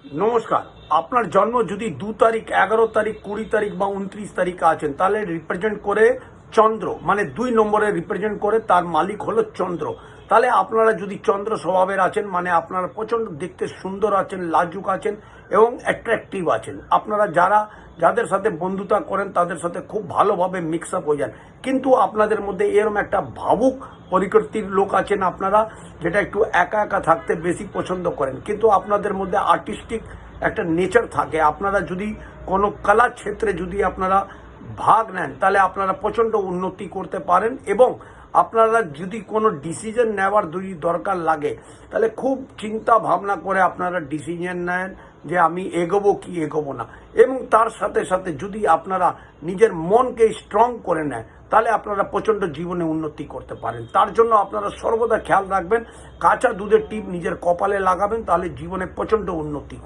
নমস্কার। আপনার জন্ম যদি 2 তারিখ, 11 তারিখ, 20 তারিখ বা 29 তারিখ আছেন, তাহলে রিপ্রেজেন্ট করে চন্দ্র, মানে 2 নম্বরে রিপ্রেজেন্ট করে, তার মালিক হলো চন্দ্র। তাহলে আপনারা যদি চন্দ্র স্বভাবের আছেন, মানে আপনারা প্রচণ্ড দেখতে সুন্দর আছেন, লাজুক আছেন এবং অ্যাট্রাকটিভ আছেন। আপনারা যাদের সাথে বন্ধুতা করেন তাদের সাথে খুব ভালোভাবে মিক্স আপ হয়ে যান। কিন্তু আপনাদের মধ্যে এরকম একটা ভাবুক প্রকৃতির লোক আছেন আপনারা, যেটা একটু একা একা থাকতে বেশি পছন্দ করেন। কিন্তু আপনাদের মধ্যে আর্টিস্টিক একটা নেচার থাকে। আপনারা যদি কোনো কলা ক্ষেত্রে যদি আপনারা ভাগ নেন, তাহলে আপনারা প্রচণ্ড উন্নতি করতে পারেন। এবং আপনারা যদি কোনো ডিসিশন নেওয়ার যদি দরকার লাগে, তাহলে খুব চিন্তা ভাবনা করে আপনারা ডিসিশন নেন যে আমি এগোবো কি এগোবো না। এবং তার সাথে সাথে যদি আপনারা নিজের মনকে স্ট্রং করে নেন, তাহলে আপনারা প্রচণ্ড জীবনে উন্নতি করতে পারেন। তার জন্য আপনারা সর্বদা খেয়াল রাখবেন, কাঁচা দুধের টিপ নিজের কপালে লাগাবেন, তাহলে জীবনে প্রচণ্ড উন্নতি করবেন।